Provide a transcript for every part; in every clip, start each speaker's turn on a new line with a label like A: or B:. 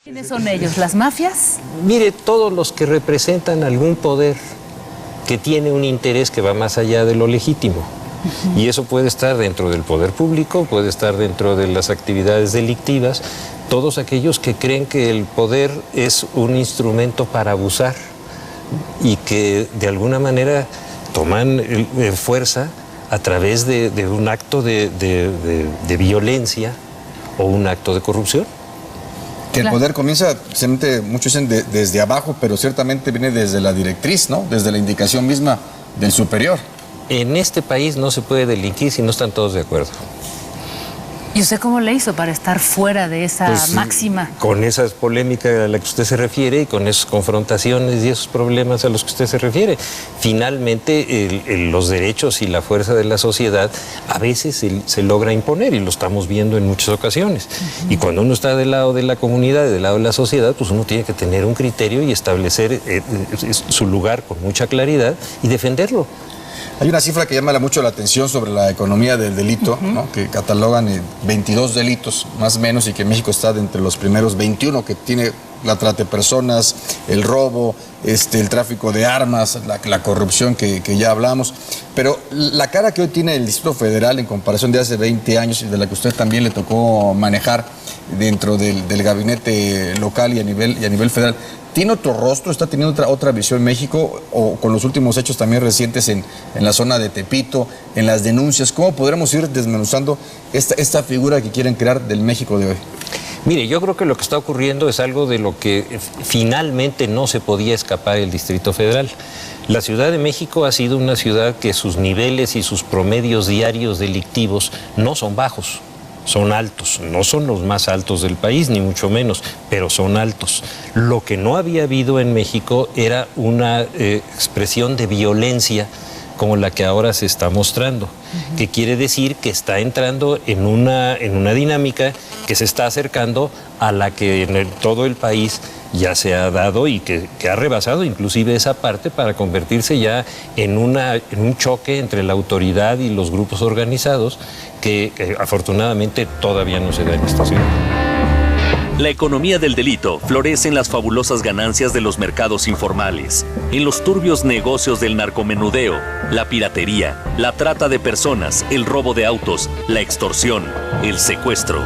A: ¿Quiénes son ellos? ¿Las mafias?
B: Mire, todos los que representan algún poder que tiene un interés que va más allá de lo legítimo. Y eso puede estar dentro del poder público, puede estar dentro de las actividades delictivas, todos aquellos que creen que el poder es un instrumento para abusar y que de alguna manera toman fuerza a través de un acto de violencia o un acto de corrupción.
C: Que el poder comienza, muchos dicen desde abajo, pero ciertamente viene desde la directriz, ¿no? Desde la indicación misma del superior.
B: En este país no se puede delinquir si no están todos de acuerdo.
A: ¿Y usted cómo le hizo para estar fuera de esa máxima?
B: Con esa polémica a la que usted se refiere y con esas confrontaciones y esos problemas a los que usted se refiere. Finalmente, los derechos y la fuerza de la sociedad a veces se logra imponer y lo estamos viendo en muchas ocasiones. Y cuando uno está del lado de la comunidad, del lado de la sociedad, pues uno tiene que tener un criterio y establecer su lugar con mucha claridad y defenderlo.
C: Hay una cifra que llama mucho la atención sobre la economía del delito, ¿no? Que catalogan 22 delitos, más o menos, y que México está de entre los primeros 21, que tiene la trata de personas, el robo, el tráfico de armas, la corrupción que ya hablamos. Pero la cara que hoy tiene el Distrito Federal en comparación de hace 20 años y de la que usted también le tocó manejar dentro del gabinete local y a nivel federal, ¿tiene otro rostro? ¿Está teniendo otra visión México? O con los últimos hechos también recientes en la zona de Tepito, en las denuncias, ¿cómo podremos ir desmenuzando esta figura que quieren crear del México de hoy?
B: Mire, yo creo que lo que está ocurriendo es algo de lo que finalmente no se podía escapar el Distrito Federal. La Ciudad de México ha sido una ciudad que sus niveles y sus promedios diarios delictivos no son bajos. Son altos, no son los más altos del país, ni mucho menos, pero son altos. Lo que no había habido en México era una expresión de violencia como la que ahora se está mostrando, que quiere decir que está entrando en una dinámica que se está acercando a la que en todo el país ya se ha dado y que ha rebasado inclusive esa parte para convertirse ya en un choque entre la autoridad y los grupos organizados que afortunadamente todavía no se da en esta ciudad.
D: La economía del delito florece en las fabulosas ganancias de los mercados informales, en los turbios negocios del narcomenudeo, la piratería, la trata de personas, el robo de autos, la extorsión, el secuestro.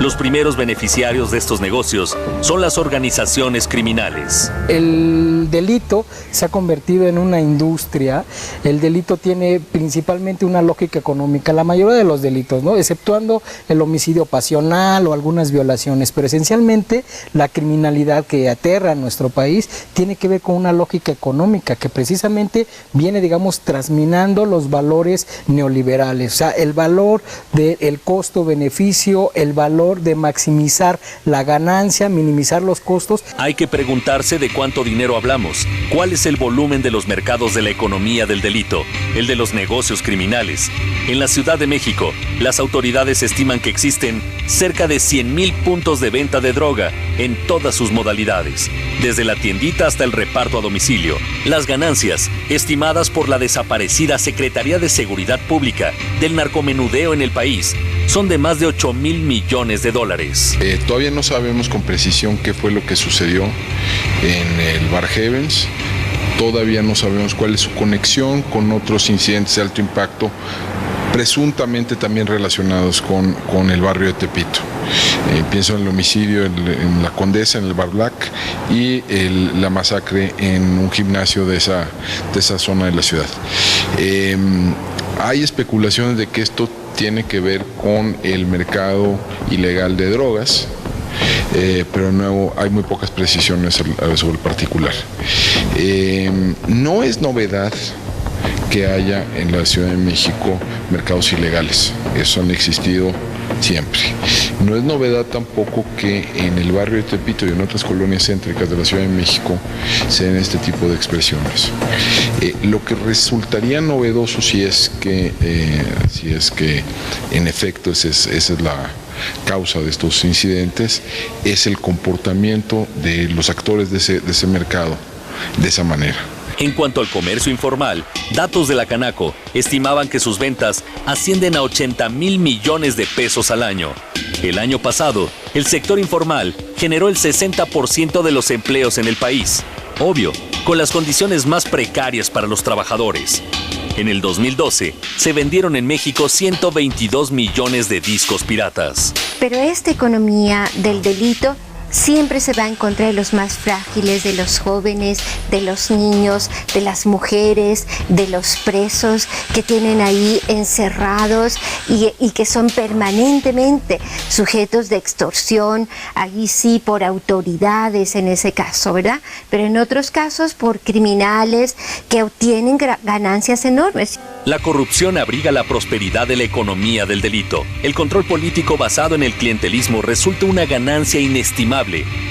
D: Los primeros beneficiarios de estos negocios son las organizaciones criminales.
E: El delito se ha convertido en una industria. El delito tiene principalmente una lógica económica, la mayoría de los delitos, ¿no? Exceptuando el homicidio pasional o algunas violaciones, pero esencialmente la criminalidad que aterra a nuestro país tiene que ver con una lógica económica que precisamente viene, digamos, trasminando los valores neoliberales, o sea, el valor del costo-beneficio, el valor de maximizar la ganancia, minimizar los costos.
D: Hay que preguntarse de cuánto dinero hablamos, cuál es el volumen de los mercados de la economía del delito, el de los negocios criminales. En la Ciudad de México, las autoridades estiman que existen cerca de 100,000 puntos de venta de droga en todas sus modalidades, desde la tiendita hasta el reparto a domicilio. Las ganancias, estimadas por la desaparecida Secretaría de Seguridad Pública del narcomenudeo en el país, son de más de 8,000 millones de dólares.
F: Todavía no sabemos con precisión qué fue lo que sucedió en el Bar Heavens. Todavía no sabemos cuál es su conexión con otros incidentes de alto impacto, presuntamente también relacionados con el barrio de Tepito. Pienso en el homicidio en la Condesa, en el Bar Black, y la masacre en un gimnasio de esa zona de la ciudad. Hay especulaciones de que esto tiene que ver con el mercado ilegal de drogas, pero de nuevo hay muy pocas precisiones sobre el particular. No es novedad que haya en la Ciudad de México mercados ilegales, eso han existido siempre. No es novedad tampoco que en el barrio de Tepito y en otras colonias céntricas de la Ciudad de México se den este tipo de expresiones. Lo que resultaría novedoso si es que en efecto esa es la causa de estos incidentes, es el comportamiento de los actores de ese mercado de esa manera.
D: En cuanto al comercio informal, datos de la Canaco estimaban que sus ventas ascienden a 80,000 millones de pesos al año. El año pasado, el sector informal generó el 60% de los empleos en el país. Obvio, con las condiciones más precarias para los trabajadores. En el 2012, se vendieron en México 122 millones de discos piratas.
G: Pero esta economía del delito siempre se va en contra de los más frágiles, de los jóvenes, de los niños, de las mujeres, de los presos que tienen ahí encerrados y que son permanentemente sujetos de extorsión, ahí sí por autoridades en ese caso, ¿verdad? Pero en otros casos por criminales que obtienen ganancias enormes.
D: La corrupción abriga la prosperidad de la economía del delito. El control político basado en el clientelismo resulta una ganancia inestimable.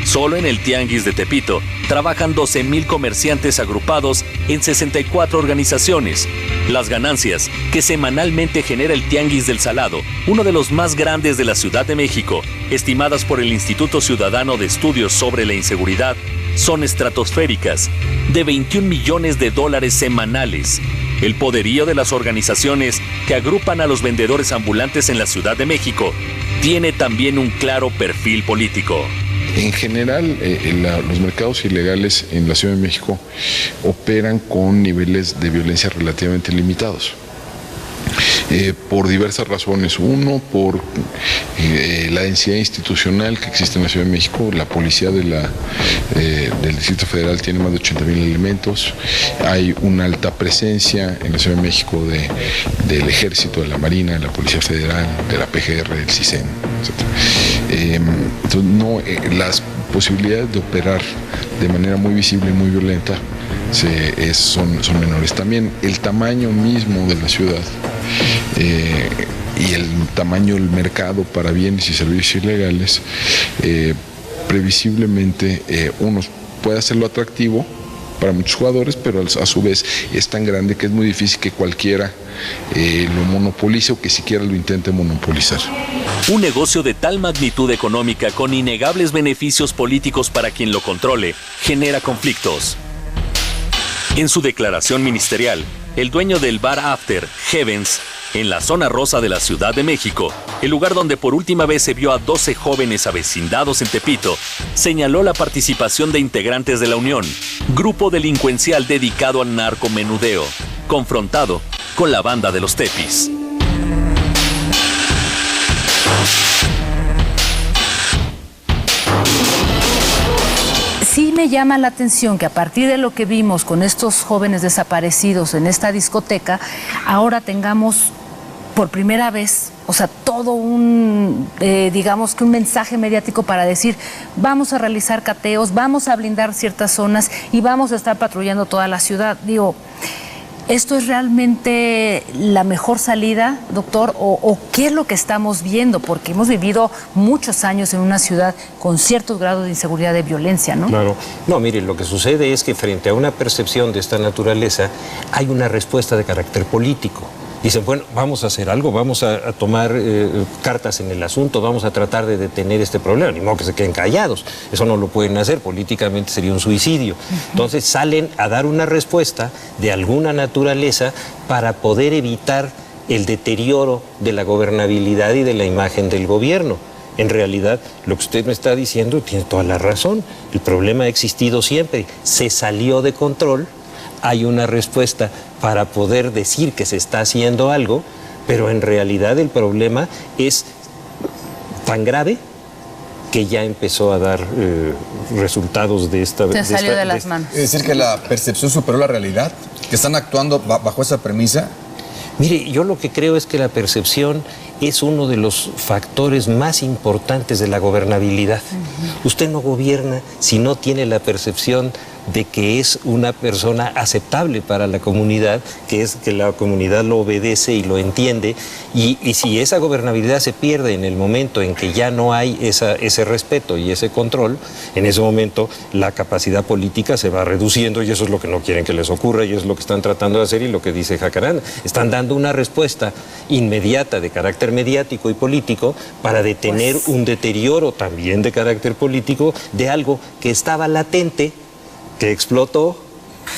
D: Solo en el Tianguis de Tepito trabajan 12,000 comerciantes agrupados en 64 organizaciones. Las ganancias que semanalmente genera el Tianguis del Salado, uno de los más grandes de la Ciudad de México, estimadas por el Instituto Ciudadano de Estudios sobre la Inseguridad, son estratosféricas, de 21 millones de dólares semanales. El poderío de las organizaciones que agrupan a los vendedores ambulantes en la Ciudad de México tiene también un claro perfil político.
F: En general, los mercados ilegales en la Ciudad de México operan con niveles de violencia relativamente limitados. Por diversas razones. Uno, por la densidad institucional que existe en la Ciudad de México. La policía del Distrito Federal tiene más de 80,000 elementos. Hay una alta presencia en la Ciudad de México del Ejército, de la Marina, de la Policía Federal, de la PGR, del CISEN, etc. Entonces, las posibilidades de operar de manera muy visible y muy violenta son menores. También el tamaño mismo de la ciudad y el tamaño del mercado para bienes y servicios ilegales previsiblemente uno puede hacerlo atractivo para muchos jugadores, pero a su vez es tan grande que es muy difícil que cualquiera lo monopolice o que siquiera lo intente monopolizar.
D: Un negocio de tal magnitud económica con innegables beneficios políticos para quien lo controle genera conflictos. En su declaración ministerial, el dueño del bar After, Heavens, en la zona rosa de la Ciudad de México, el lugar donde por última vez se vio a 12 jóvenes avecindados en Tepito, señaló la participación de integrantes de la Unión, grupo delincuencial dedicado al narcomenudeo, confrontado con la banda de los Tepis.
A: Sí me llama la atención que a partir de lo que vimos con estos jóvenes desaparecidos en esta discoteca, ahora tengamos por primera vez, o sea, todo digamos que un mensaje mediático para decir, vamos a realizar cateos, vamos a blindar ciertas zonas y vamos a estar patrullando toda la ciudad. Digo, ¿esto es realmente la mejor salida, doctor? ¿O qué es lo que estamos viendo? Porque hemos vivido muchos años en una ciudad con ciertos grados de inseguridad, de violencia, ¿no?
B: Claro. No, mire, lo que sucede es que frente a una percepción de esta naturaleza hay una respuesta de carácter político. Dicen, bueno, vamos a hacer algo, vamos a tomar cartas en el asunto, vamos a tratar de detener este problema. Ni modo que se queden callados, eso no lo pueden hacer, políticamente sería un suicidio. Entonces salen a dar una respuesta de alguna naturaleza para poder evitar el deterioro de la gobernabilidad y de la imagen del gobierno. En realidad, lo que usted me está diciendo tiene toda la razón. El problema ha existido siempre, se salió de control. Hay una respuesta para poder decir que se está haciendo algo, pero en realidad el problema es tan grave que ya empezó a dar resultados de esta...
A: Se salió de las manos.
C: Es decir, que la percepción superó la realidad, que están actuando bajo esa premisa.
B: Mire, yo lo que creo es que la percepción es uno de los factores más importantes de la gobernabilidad. Usted no gobierna si no tiene la percepción de que es una persona aceptable para la comunidad, que es que la comunidad lo obedece y lo entiende, y si esa gobernabilidad se pierde en el momento en que ya no hay ese respeto y ese control, en ese momento la capacidad política se va reduciendo y eso es lo que no quieren que les ocurra y es lo que están tratando de hacer y lo que dice Jacaranda. Están dando una respuesta inmediata de carácter mediático y político para detener un deterioro también de carácter político de algo que estaba latente, que explotó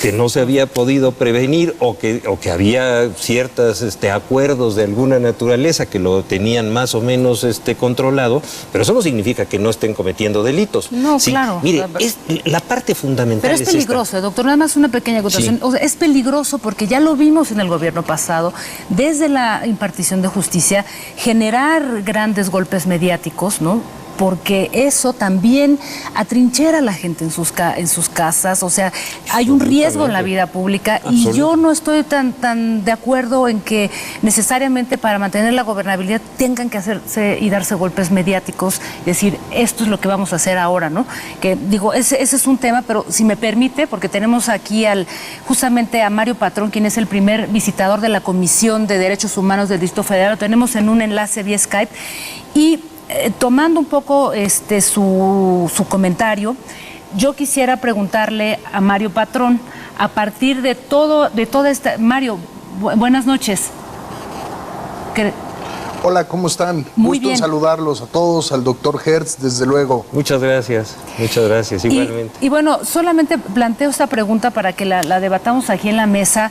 B: que no se había podido prevenir o que había ciertos acuerdos de alguna naturaleza que lo tenían más o menos controlado, pero eso no significa que no estén cometiendo delitos.
A: No,
B: sí,
A: claro.
B: Mire, la parte fundamental
A: pero es peligroso, doctor, nada más una pequeña acotación. Sí. O sea, es peligroso porque ya lo vimos en el gobierno pasado, desde la impartición de justicia, generar grandes golpes mediáticos, ¿no? Porque eso también atrinchera a la gente en sus casas, o sea, hay un riesgo en la vida pública y yo no estoy tan de acuerdo en que necesariamente para mantener la gobernabilidad tengan que hacerse y darse golpes mediáticos, decir, esto es lo que vamos a hacer ahora, ¿no? Que digo, ese es un tema, pero si me permite, porque tenemos aquí justamente a Mario Patrón, quien es el primer visitador de la Comisión de Derechos Humanos del Distrito Federal, lo tenemos en un enlace vía Skype y tomando un poco su comentario, yo quisiera preguntarle a Mario Patrón, a partir de toda esta... Mario, buenas noches.
H: Hola, ¿cómo están?
A: Muy
H: Gusto
A: bien.
H: en saludarlos a todos, al doctor Hertz, desde luego.
B: Muchas gracias, igualmente.
A: Y bueno, solamente planteo esta pregunta para que la debatamos aquí en la mesa.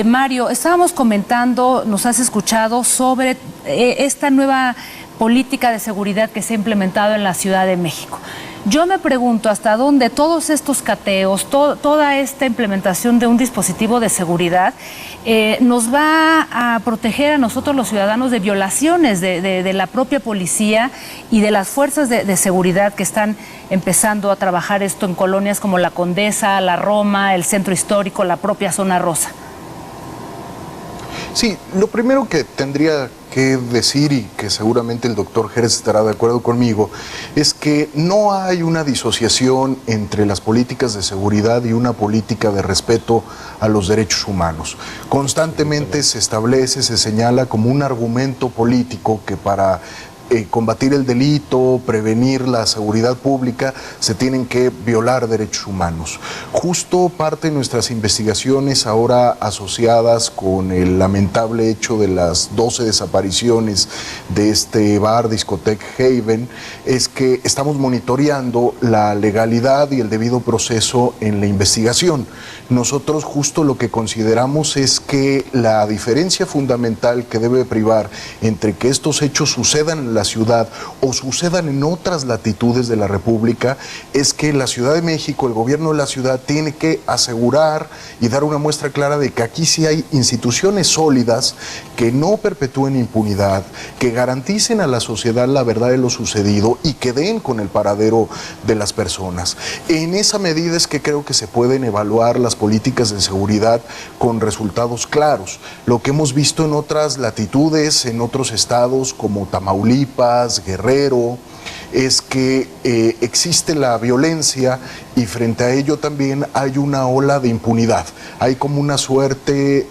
A: Mario, estábamos comentando, nos has escuchado sobre esta nueva política de seguridad que se ha implementado en la Ciudad de México. Yo me pregunto hasta dónde todos estos cateos, toda esta implementación de un dispositivo de seguridad nos va a proteger a nosotros los ciudadanos de violaciones de la propia policía y de las fuerzas de seguridad que están empezando a trabajar esto en colonias como La Condesa, La Roma, el Centro Histórico, la propia Zona Rosa.
H: Sí, lo primero que tendría que decir, y que seguramente el doctor Hertz estará de acuerdo conmigo, es que no hay una disociación entre las políticas de seguridad y una política de respeto a los derechos humanos. Constantemente se establece, se señala como un argumento político que para combatir el delito, prevenir la seguridad pública, se tienen que violar derechos humanos. Justo parte de nuestras investigaciones ahora asociadas con el lamentable hecho de las 12 desapariciones de este bar, discoteca Haven, es que estamos monitoreando la legalidad y el debido proceso en la investigación. Nosotros justo lo que consideramos es que la diferencia fundamental que debe privar entre que estos hechos sucedan en la ciudad o sucedan en otras latitudes de la República es que la Ciudad de México, el gobierno de la ciudad, tiene que asegurar y dar una muestra clara de que aquí sí hay instituciones sólidas que no perpetúen impunidad, que garanticen a la sociedad la verdad de lo sucedido y que den con el paradero de las personas. En esa medida es que creo que se pueden evaluar las políticas de seguridad con resultados claros. Lo que hemos visto en otras latitudes, en otros estados como Tamaulipas, Guerrero, es que existe la violencia y frente a ello también hay una ola de impunidad. Hay como una suerte,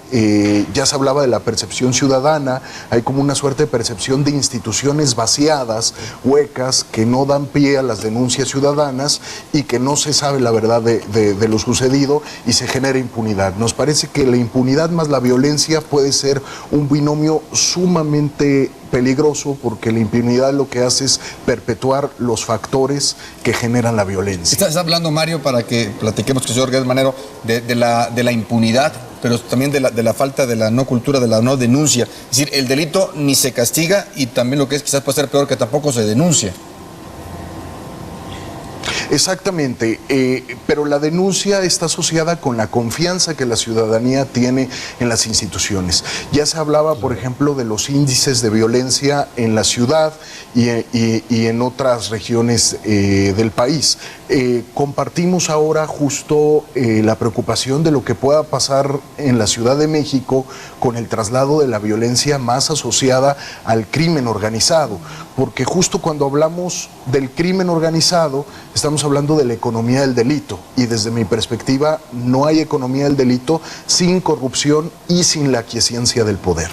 H: ya se hablaba de la percepción ciudadana, hay como una suerte de percepción de instituciones vaciadas, huecas, que no dan pie a las denuncias ciudadanas y que no se sabe la verdad de lo sucedido y se genera impunidad. Nos parece que la impunidad más la violencia puede ser un binomio sumamente peligroso porque la impunidad lo que hace es perpetuar los factores que generan la violencia.
C: Estás hablando, Mario, para que platiquemos con el señor Gertz Manero de la impunidad, pero también de la falta de la no cultura, de la no denuncia. Es decir, el delito ni se castiga y también lo que es quizás puede ser peor, que tampoco se denuncia.
H: Exactamente, pero la denuncia está asociada con la confianza que la ciudadanía tiene en las instituciones. Ya se hablaba, por ejemplo, de los índices de violencia en la ciudad y en otras regiones del país. Compartimos ahora justo la preocupación de lo que pueda pasar en la Ciudad de México con el traslado de la violencia más asociada al crimen organizado, porque justo cuando hablamos del crimen organizado estamos hablando de la economía del delito y desde mi perspectiva no hay economía del delito sin corrupción y sin la aquiescencia del poder.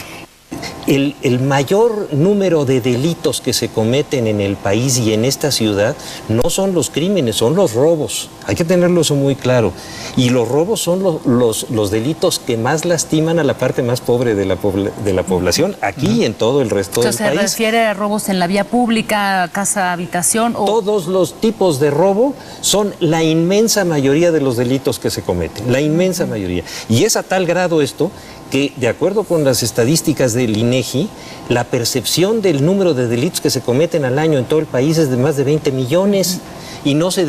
B: el mayor número de delitos que se cometen en el país y en esta ciudad no son los crímenes, son los robos. Hay que tenerlo eso muy claro. Y los robos son los delitos que más lastiman a la parte más pobre de la población, aquí y en todo el resto del país.
A: ¿Se refiere a robos en la vía pública, casa, habitación? O...
B: Todos los tipos de robo son la inmensa mayoría de los delitos que se cometen, la inmensa mayoría. Y es a tal grado esto que, de acuerdo con las estadísticas del INEGI, la percepción del número de delitos que se cometen al año en todo el país es de más de 20 millones y no se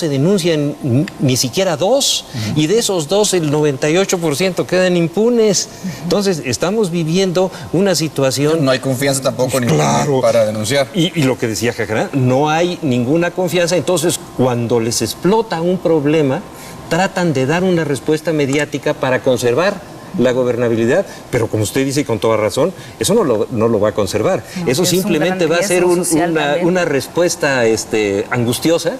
B: denuncian ni siquiera 2, y de esos 2 el 98% quedan impunes. Entonces estamos viviendo una situación...
C: No hay confianza tampoco ni para denunciar.
B: Y lo que decía Jacarán, no hay ninguna confianza. Entonces, cuando les explota un problema, tratan de dar una respuesta mediática para conservar la gobernabilidad, pero como usted dice con toda razón, eso no lo va a conservar. Eso simplemente va a ser una respuesta angustiosa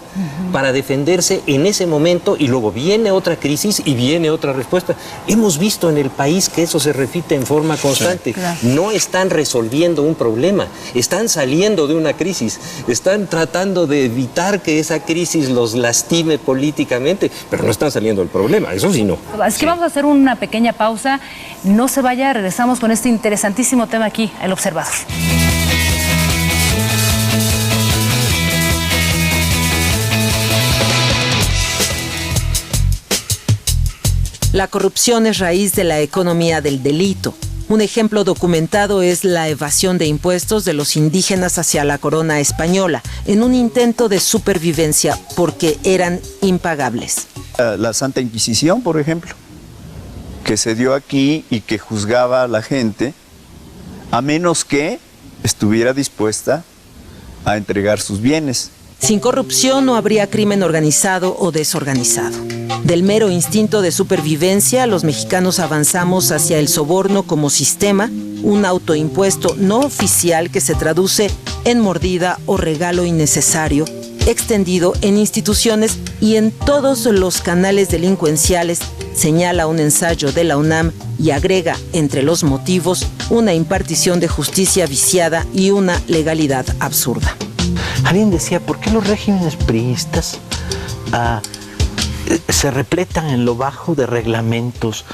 B: para defenderse en ese momento, y luego viene otra crisis y viene otra respuesta. Hemos visto en el país que eso se repite en forma constante. Sí, claro. No están resolviendo un problema, están saliendo de una crisis, están tratando de evitar que esa crisis los lastime políticamente, pero no están saliendo del problema, eso sí no.
A: Es que vamos a hacer una pequeña pausa. No se vaya, regresamos con este interesantísimo tema aquí, El Observador.
I: La corrupción es raíz de la economía del delito. Un ejemplo documentado es la evasión de impuestos de los indígenas hacia la corona española, en un intento de supervivencia porque eran impagables.
J: La Santa Inquisición, por ejemplo, que se dio aquí y que juzgaba a la gente a menos que estuviera dispuesta a entregar sus bienes.
I: Sin corrupción no habría crimen organizado o desorganizado. Del mero instinto de supervivencia, los mexicanos avanzamos hacia el soborno como sistema, un autoimpuesto no oficial que se traduce en mordida o regalo innecesario, extendido en instituciones y en todos los canales delincuenciales, señala un ensayo de la UNAM y agrega entre los motivos una impartición de justicia viciada y una legalidad absurda.
K: Alguien decía, ¿por qué los regímenes priistas se repletan en lo bajo de reglamentos,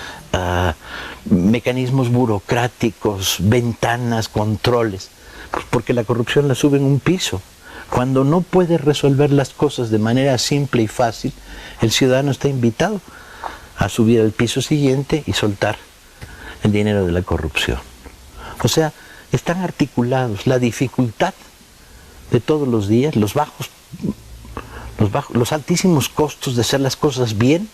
K: mecanismos burocráticos, ventanas, controles? Pues porque la corrupción la sube en un piso. Cuando no puede resolver las cosas de manera simple y fácil, el ciudadano está invitado a subir al piso siguiente y soltar el dinero de la corrupción. O sea, están articulados. La dificultad de todos los días, los altísimos costos de hacer las cosas bien,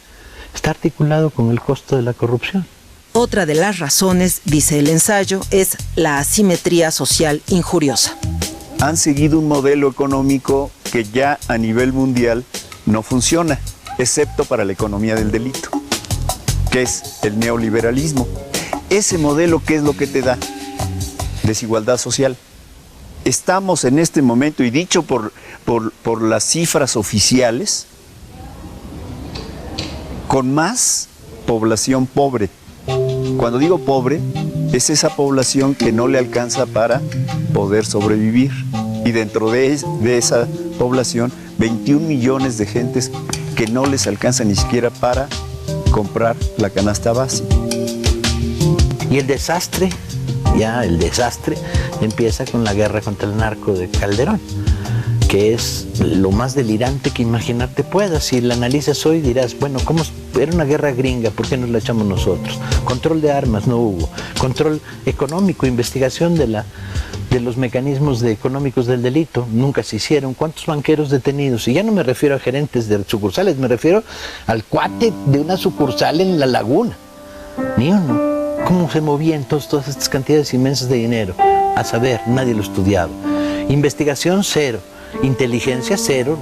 K: está articulado con el costo de la corrupción.
I: Otra de las razones, dice el ensayo, es la asimetría social injuriosa.
J: Han seguido un modelo económico que ya a nivel mundial no funciona, excepto para la economía del delito, que es el neoliberalismo. Ese modelo, ¿qué es lo que te da? Desigualdad social. Estamos en este momento, y dicho por las cifras oficiales, con más población pobre. Cuando digo pobre, es esa población que no le alcanza para poder sobrevivir. Y dentro de esa población, 21 millones de gentes que no les alcanza ni siquiera para comprar la canasta básica.
K: Y el desastre empieza con la guerra contra el narco de Calderón, que es lo más delirante que imaginarte puedas. Si la analizas hoy dirás, bueno, ¿cómo era una guerra gringa? ¿Por qué nos la echamos nosotros? Control de armas no hubo, control económico, investigación de los mecanismos económicos del delito, nunca se hicieron. ¿Cuántos banqueros detenidos? Y ya no me refiero a gerentes de sucursales, me refiero al cuate de una sucursal en La Laguna. Ni uno. ¿Cómo se movían todas estas cantidades inmensas de dinero? A saber, nadie lo estudiaba. Investigación cero, inteligencia cero,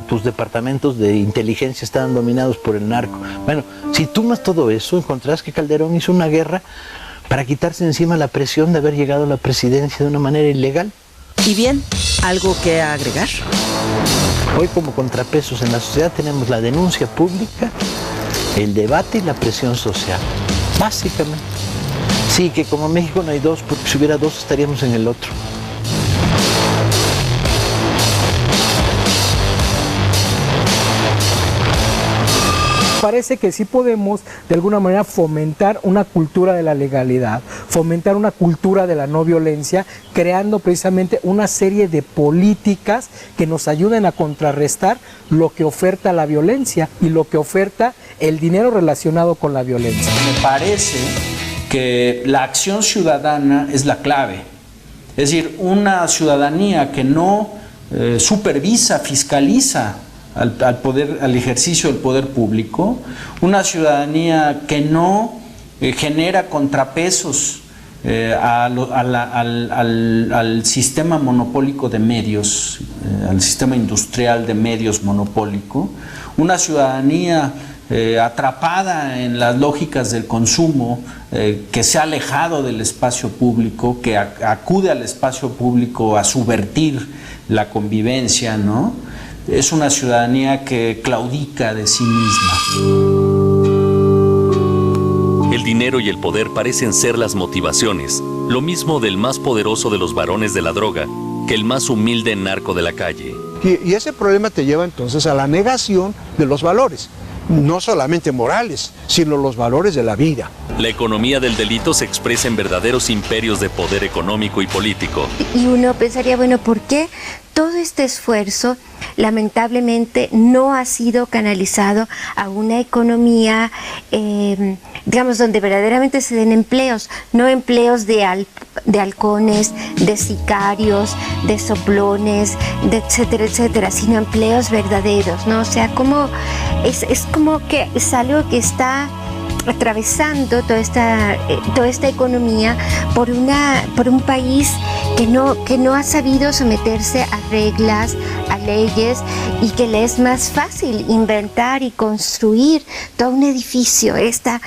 K: tus departamentos de inteligencia estaban dominados por el narco. Bueno, si tomas todo eso, encontrarás que Calderón hizo una guerra para quitarse encima la presión de haber llegado a la presidencia de una manera ilegal.
I: Y bien, ¿algo que agregar?
K: Hoy, como contrapesos en la sociedad, tenemos la denuncia pública, el debate y la presión social. Básicamente. Sí, que como en México no hay dos, porque si hubiera dos estaríamos en el otro.
E: Parece que sí podemos de alguna manera fomentar una cultura de la legalidad, fomentar una cultura de la no violencia, creando precisamente una serie de políticas que nos ayuden a contrarrestar lo que oferta la violencia y lo que oferta el dinero relacionado con la violencia.
L: Me parece que la acción ciudadana es la clave. Es decir, una ciudadanía que no supervisa, fiscaliza al ejercicio del poder público, una ciudadanía que no genera contrapesos al sistema monopólico de medios, al sistema industrial de medios monopólico, una ciudadanía atrapada en las lógicas del consumo, que se ha alejado del espacio público, que acude al espacio público a subvertir la convivencia, ¿no? Es una ciudadanía que claudica de sí misma.
D: El dinero y el poder parecen ser las motivaciones, lo mismo del más poderoso de los varones de la droga que el más humilde narco de la calle.
M: Y ese problema te lleva entonces a la negación de los valores, no solamente morales, sino los valores de la vida.
D: La economía del delito se expresa en verdaderos imperios de poder económico y político.
G: Y uno pensaría, bueno, ¿por qué todo este esfuerzo lamentablemente no ha sido canalizado a una economía, digamos, donde verdaderamente se den empleos, no empleos de halcones, de sicarios, de soplones, de etcétera, etcétera, sino empleos verdaderos, ¿no? O sea, como es como que es algo que está atravesando toda esta economía por un país que no ha sabido someterse a reglas, a leyes, y que le es más fácil inventar y construir todo un edificio, esta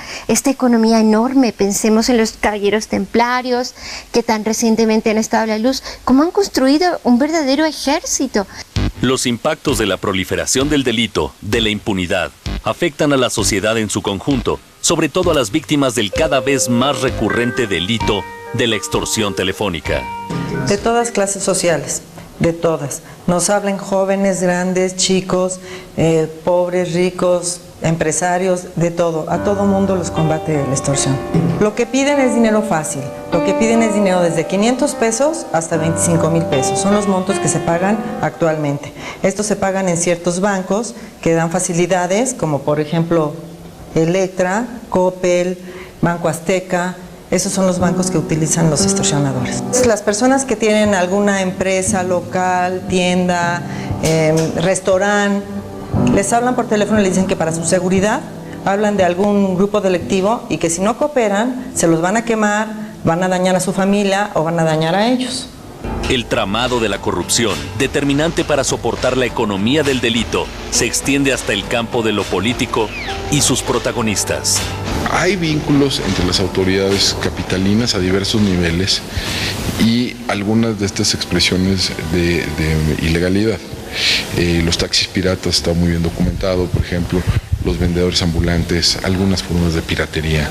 G: economía enorme. Pensemos en los caballeros templarios que tan recientemente han estado a la luz, cómo han construido un verdadero ejército.
D: Los impactos de la proliferación del delito, de la impunidad, afectan a la sociedad en su conjunto, sobre todo a las víctimas del cada vez más recurrente delito de la extorsión telefónica.
N: De todas clases sociales, de todas. Nos hablan jóvenes, grandes, chicos, pobres, ricos, empresarios, de todo. A todo mundo los combate la extorsión. Lo que piden es dinero fácil. Lo que piden es dinero desde 500 pesos hasta 25,000 pesos. Son los montos que se pagan actualmente. Estos se pagan en ciertos bancos que dan facilidades, como por ejemplo Electra, Coppel, Banco Azteca. Esos son los bancos que utilizan los extorsionadores. Las personas que tienen alguna empresa local, tienda, restaurante, les hablan por teléfono y les dicen que para su seguridad hablan de algún grupo delictivo y que si no cooperan se los van a quemar, van a dañar a su familia o van a dañar a ellos.
D: El tramado de la corrupción, determinante para soportar la economía del delito, se extiende hasta el campo de lo político y sus protagonistas.
F: Hay vínculos entre las autoridades capitalinas a diversos niveles y algunas de estas expresiones de ilegalidad. Los taxis piratas está muy bien documentado, por ejemplo, los vendedores ambulantes, algunas formas de piratería,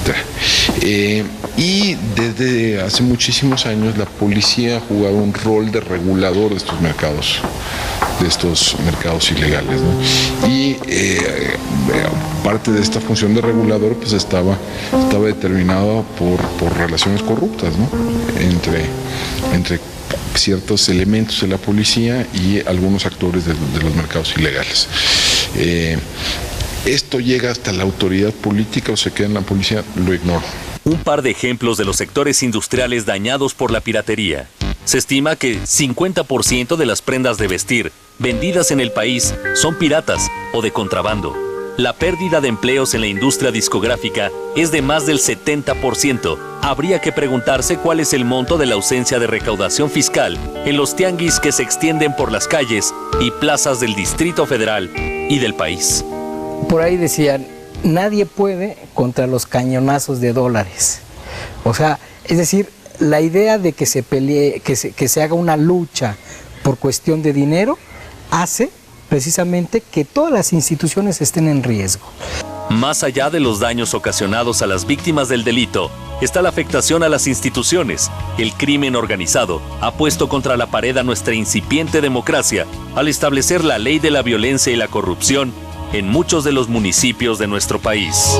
F: etc. Y desde hace muchísimos años la policía ha jugado un rol de regulador de estos mercados ilegales, ¿no? Y parte de esta función de regulador pues estaba determinada por relaciones corruptas, ¿no? entre ciertos elementos de la policía y algunos actores de los mercados ilegales. ¿Esto llega hasta la autoridad política o se queda en la policía? Lo ignoro.
D: Un par de ejemplos de los sectores industriales dañados por la piratería. Se estima que 50% de las prendas de vestir vendidas en el país son piratas o de contrabando. La pérdida de empleos en la industria discográfica es de más del 70%. Habría que preguntarse cuál es el monto de la ausencia de recaudación fiscal en los tianguis que se extienden por las calles y plazas del Distrito Federal y del país.
E: Por ahí decían, nadie puede contra los cañonazos de dólares. O sea, es decir, la idea de que se pelee, que se haga una lucha por cuestión de dinero, hace precisamente que todas las instituciones estén en riesgo.
D: Más allá de los daños ocasionados a las víctimas del delito, está la afectación a las instituciones. El crimen organizado ha puesto contra la pared a nuestra incipiente democracia al establecer la ley de la violencia y la corrupción en muchos de los municipios de nuestro país.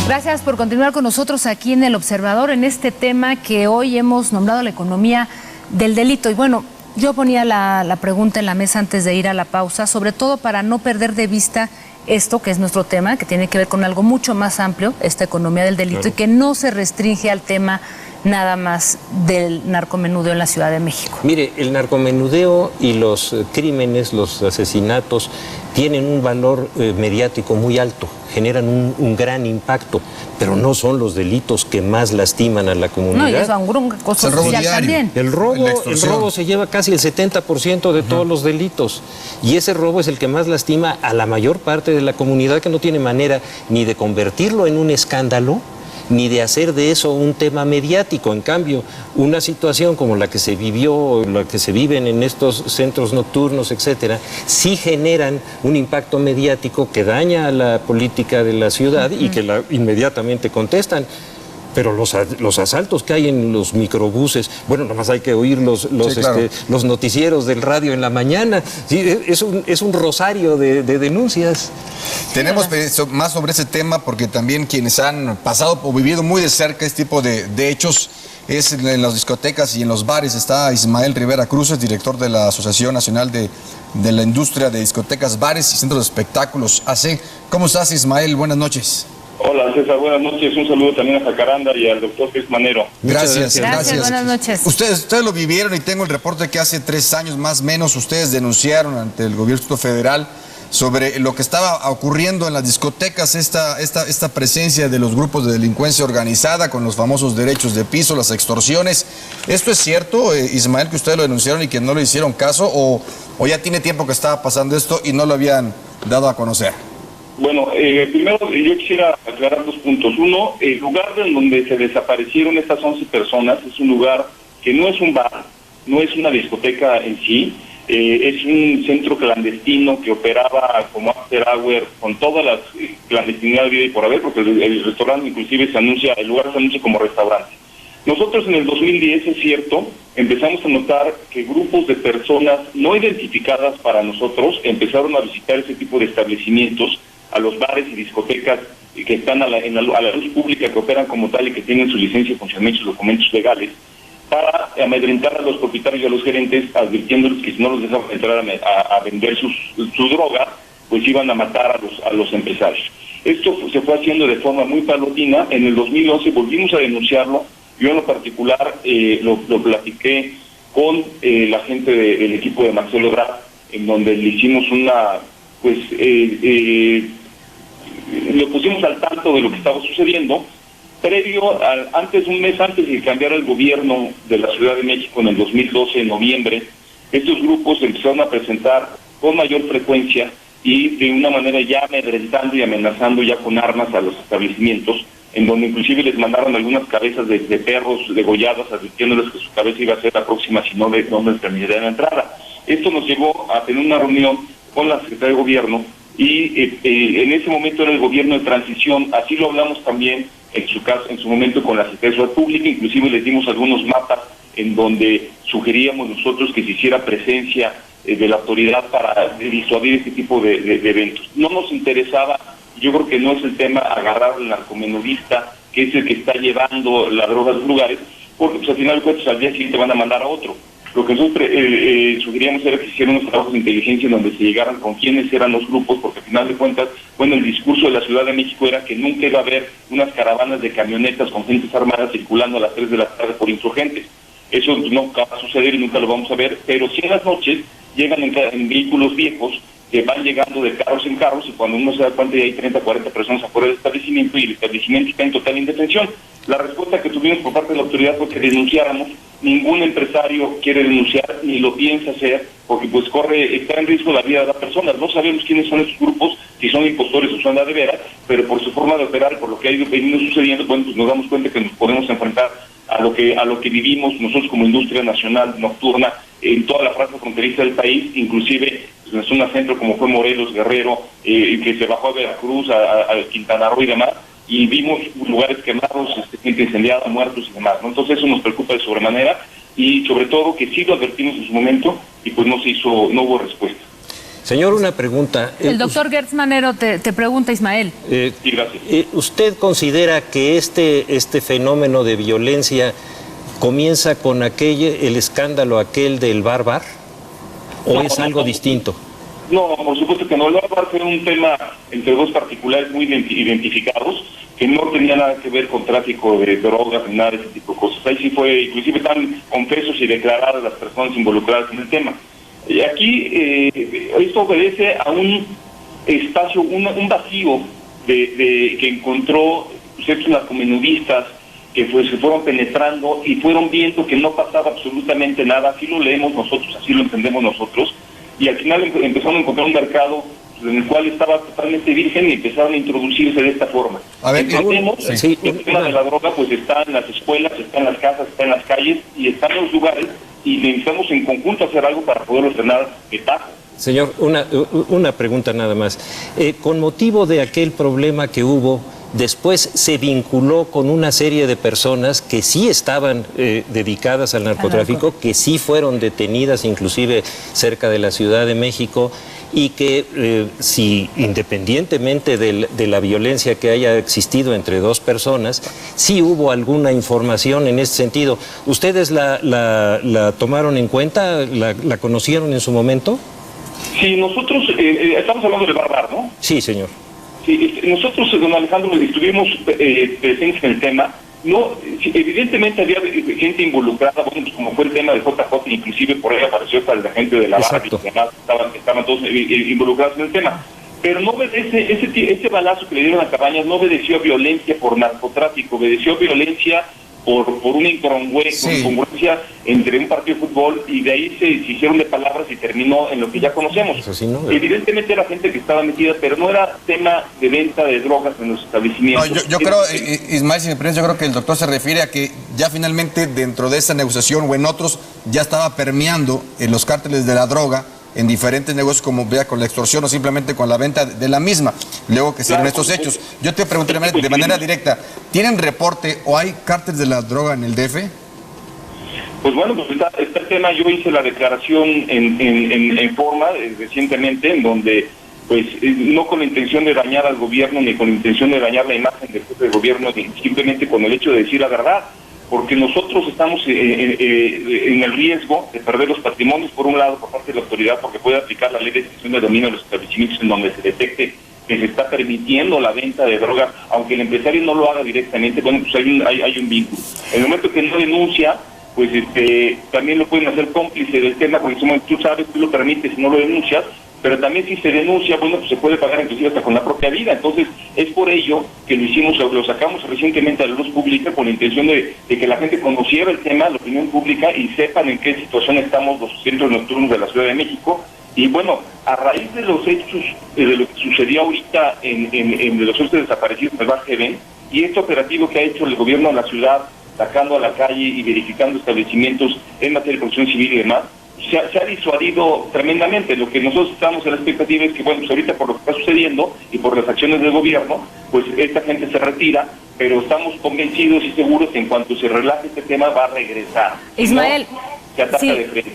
A: Gracias por continuar con nosotros aquí en El Observador, en este tema que hoy hemos nombrado la economía del delito. Y bueno, yo ponía la pregunta en la mesa antes de ir a la pausa, sobre todo para no perder de vista esto que es nuestro tema, que tiene que ver con algo mucho más amplio, esta economía del delito, claro, y que no se restringe al tema nada más del narcomenudeo en la Ciudad de México.
B: Mire, el narcomenudeo y los crímenes, los asesinatos, tienen un valor mediático muy alto, generan un gran impacto, pero no son los delitos que más lastiman a la comunidad.
A: No, y eso es un costo social también.
B: El robo se lleva casi el 70% de todos los delitos, y ese robo es el que más lastima a la mayor parte de la comunidad, que no tiene manera ni de convertirlo en un escándalo, ni de hacer de eso un tema mediático. En cambio, una situación como la que se vivió, la que se viven en estos centros nocturnos, etcétera, sí generan un impacto mediático que daña a la política de la ciudad y que inmediatamente contestan. Pero los asaltos que hay en los microbuses, bueno, nomás hay que oír los noticieros del radio en la mañana. Sí, es un rosario de denuncias.
C: Tenemos más sobre ese tema porque también quienes han pasado o vivido muy de cerca este tipo de hechos es en las discotecas y en los bares. Está Ismael Rivera Cruz, director de la Asociación Nacional de la Industria de Discotecas, Bares y Centros de Espectáculos, AC. ¿Cómo estás, Ismael? Buenas noches.
O: Hola, César, buenas noches. Un saludo también a Jacaranda y al doctor Cris Manero.
C: Gracias.
A: Buenas noches.
C: Ustedes lo vivieron y tengo el reporte que hace 3 años más o menos ustedes denunciaron ante el gobierno federal sobre lo que estaba ocurriendo en las discotecas, esta presencia de los grupos de delincuencia organizada con los famosos derechos de piso, las extorsiones. ¿Esto es cierto, Ismael, que ustedes lo denunciaron y que no le hicieron caso, o ya tiene tiempo que estaba pasando esto y no lo habían dado a conocer?
O: Bueno, primero yo quisiera aclarar 2 puntos. Uno, el lugar en donde se desaparecieron estas 11 personas es un lugar que no es un bar, no es una discoteca en sí, es un centro clandestino que operaba como after hour con todas las clandestinidad de vida y por haber, porque el restaurante inclusive el lugar se anuncia como restaurante. Nosotros en el 2010, es cierto, empezamos a notar que grupos de personas no identificadas para nosotros empezaron a visitar ese tipo de establecimientos, a los bares y discotecas que están a la luz pública, que operan como tal y que tienen su licencia de funcionamiento y sus documentos legales, para amedrentar a los propietarios y a los gerentes, advirtiéndoles que si no los dejaban entrar a vender su droga, pues iban a matar a los empresarios. Esto se fue haciendo de forma muy paulatina. En el 2011 volvimos a denunciarlo. Yo en lo particular lo platiqué con la gente del equipo de Marcelo Ebrard, en donde le hicimos lo pusimos al tanto de lo que estaba sucediendo. Un mes antes de que cambiara el gobierno de la Ciudad de México en el 2012, en noviembre, estos grupos empezaron a presentar con mayor frecuencia y de una manera ya amedrentando y amenazando ya con armas a los establecimientos, en donde inclusive les mandaron algunas cabezas de perros degolladas, advirtiéndoles que su cabeza iba a ser la próxima si no les permitirían la entrada. Esto nos llevó a tener una reunión con la Secretaría de Gobierno y en ese momento era el gobierno de transición. Así lo hablamos también en su momento con la Secretaría de Seguridad Pública, inclusive les dimos algunos mapas en donde sugeríamos nosotros que se hiciera presencia de la autoridad para disuadir este tipo de eventos. No nos interesaba, yo creo que no es el tema agarrar al narcomenudista, que es el que está llevando la droga a los lugares, porque pues, al final de cuentas al día siguiente van a mandar a otro. Lo que nosotros sugeríamos era que se hicieran unos trabajos de inteligencia en donde se llegaran con quiénes eran los grupos, porque al final de cuentas, el discurso de la Ciudad de México era que nunca iba a haber unas caravanas de camionetas con gentes armadas circulando a las 3 de la tarde por insurgentes. Eso no va a suceder y nunca lo vamos a ver, pero sí en las noches llegan en vehículos viejos que van llegando de carros en carros, y cuando uno se da cuenta ya hay 30, 40 personas afuera del establecimiento y el establecimiento está en total indefensión. La respuesta que tuvimos por parte de la autoridad fue que denunciáramos. Ningún empresario quiere denunciar ni lo piensa hacer, porque pues está en riesgo la vida de las personas. No sabemos quiénes son esos grupos, si son impostores o son de veras, pero por su forma de operar, por lo que ha ido venido sucediendo, pues nos damos cuenta que nos podemos enfrentar a lo que vivimos nosotros como industria nacional nocturna en toda la franja fronteriza del país, inclusive en la zona centro como fue Morelos, Guerrero, que se bajó a Veracruz, a Quintana Roo y demás, y vimos lugares quemados, gente incendiada, muertos y demás, ¿no? Entonces eso nos preocupa de sobremanera, y sobre todo que sí lo advertimos en su momento y pues no hubo respuesta.
B: Señor, una pregunta.
A: El doctor Gertz Manero te pregunta, Ismael.
O: Sí, gracias.
B: ¿Usted considera que este fenómeno de violencia comienza con el escándalo aquel del Bar? ¿O es algo distinto?
O: No, por supuesto que no. El Bar fue un tema entre dos particulares muy identificados, que no tenía nada que ver con tráfico de drogas ni nada de ese tipo de cosas. Ahí sí fue, inclusive están confesos y declaradas las personas involucradas en el tema. Y aquí esto obedece a un espacio, un vacío que encontró ciertos narcomenudistas que se fueron penetrando y fueron viendo que no pasaba absolutamente nada. Así lo leemos nosotros, así lo entendemos nosotros, y al final empezaron a encontrar un mercado en el cual estaba totalmente virgen y empezaron a introducirse de esta forma.
C: A ver,
O: el tema de la droga pues está en las escuelas, está en las casas, está en las calles y está en los lugares, y necesitamos en conjunto hacer algo para poderlo frenar de tajo.
B: Señor, una pregunta nada más. Con motivo de aquel problema que hubo, después se vinculó con una serie de personas que sí estaban dedicadas al narcotráfico, que sí fueron detenidas inclusive cerca de la Ciudad de México, y que si independientemente de la violencia que haya existido entre dos personas, sí hubo alguna información en ese sentido. ¿Ustedes la tomaron en cuenta? ¿La conocieron en su momento?
O: Sí, nosotros estamos hablando del Bar, ¿no?
B: Sí, señor.
O: Sí, nosotros, don Alejandro, estuvimos presentes en el tema. No, evidentemente había gente involucrada, bueno, pues como fue el tema de JJ, inclusive por ahí apareció hasta la gente de la barra, y demás, estaban todos involucrados en el tema. Pero no obedece, ese balazo que le dieron a Cabañas no obedeció a violencia por narcotráfico, obedeció a violencia por una incongruencia entre un partido de fútbol, y de ahí se hicieron de palabras y terminó en lo que ya conocemos. Evidentemente era gente que estaba metida, pero no era tema de venta de drogas en los establecimientos.
C: No, yo creo, Ismael, si me permites, yo creo que el doctor se refiere a que ya finalmente dentro de esa negociación o en otros ya estaba permeando en los cárteles de la droga en diferentes negocios, como vea con la extorsión o simplemente con la venta de la misma, luego que se dieron estos hechos. Yo te pregunto de manera directa, ¿tienen reporte o hay cárteles de la droga en el DF?
O: Pues bueno, pues está el tema. Yo hice la declaración en forma recientemente, en donde pues no con la intención de dañar al gobierno ni con la intención de dañar la imagen del jefe de gobierno, ni simplemente con el hecho de decir la verdad, porque nosotros estamos en el riesgo de perder los patrimonios, por un lado, por parte de la autoridad, porque puede aplicar la ley de extinción de dominio en los establecimientos en donde se detecte que se está permitiendo la venta de drogas, aunque el empresario no lo haga directamente. Bueno, pues hay un vínculo. En el momento que no denuncia, pues también lo pueden hacer cómplice del tema, porque tú sabes, tú lo permites y no lo denuncias, pero también si se denuncia, bueno, pues se puede pagar inclusive hasta con la propia vida. Entonces, es por ello que lo sacamos recientemente a la luz pública con la intención de que la gente conociera el tema, la opinión pública, y sepan en qué situación estamos los centros nocturnos de la Ciudad de México. Y bueno, a raíz de los hechos, de lo que sucedió ahorita en los hechos desaparecidos en el Bar Heaven, y este operativo que ha hecho el gobierno de la ciudad, sacando a la calle y verificando establecimientos en materia de protección civil y demás, se ha disuadido tremendamente. Lo que nosotros estamos en la expectativa es que, bueno, pues ahorita por lo que está sucediendo y por las acciones del gobierno, pues esta gente se retira, pero estamos convencidos y seguros que en cuanto se relaje este tema va a regresar.
A: Ismael,
O: ¿no? Se ataca de frente.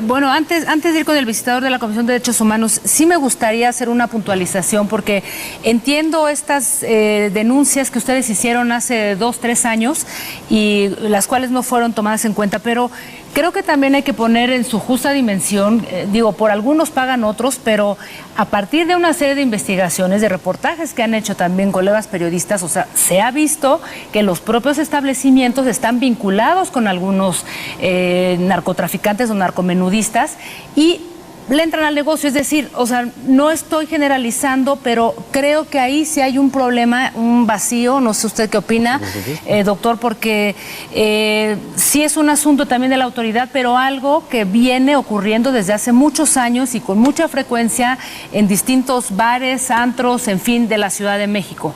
A: Bueno, antes de ir con el visitador de la Comisión de Derechos Humanos, sí me gustaría hacer una puntualización, porque entiendo estas denuncias que ustedes hicieron hace 2-3 años y las cuales no fueron tomadas en cuenta, pero creo que también hay que poner en su justa dimensión, por algunos pagan otros, pero a partir de una serie de investigaciones, de reportajes que han hecho también colegas periodistas, o sea, se ha visto que los propios establecimientos están vinculados con algunos narcotraficantes o narcomenudistas y le entran al negocio. Es decir, o sea, no estoy generalizando, pero creo que ahí sí hay un problema, un vacío, no sé usted qué opina, doctor, porque sí es un asunto también de la autoridad, pero algo que viene ocurriendo desde hace muchos años y con mucha frecuencia en distintos bares, antros, en fin, de la Ciudad de México.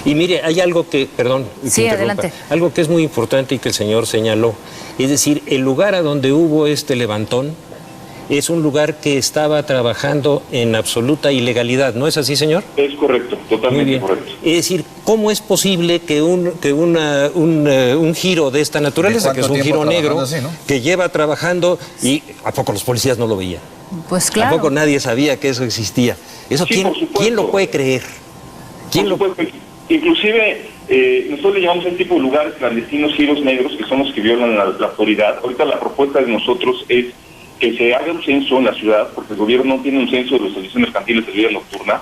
B: Y mire, hay algo que, perdón,
A: sí, adelante.
B: Algo que es muy importante y que el señor señaló, es decir, el lugar a donde hubo este levantón es un lugar que estaba trabajando en absoluta ilegalidad, ¿no es así, señor?
O: Es correcto, totalmente correcto.
B: Es decir, ¿cómo es posible que un giro de esta naturaleza, que es un giro negro, así, ¿no? Que lleva trabajando y ¿a poco los policías no lo veían?
A: Pues claro.
B: ¿A poco nadie sabía que eso existía? Eso,
O: sí,
B: ¿quién lo puede creer?
O: Inclusive, nosotros le llamamos a este tipo de lugares clandestinos giros negros, que son los que violan la autoridad. Ahorita la propuesta de nosotros es que se haga un censo en la ciudad, porque el gobierno no tiene un censo de los servicios mercantiles de vida nocturna.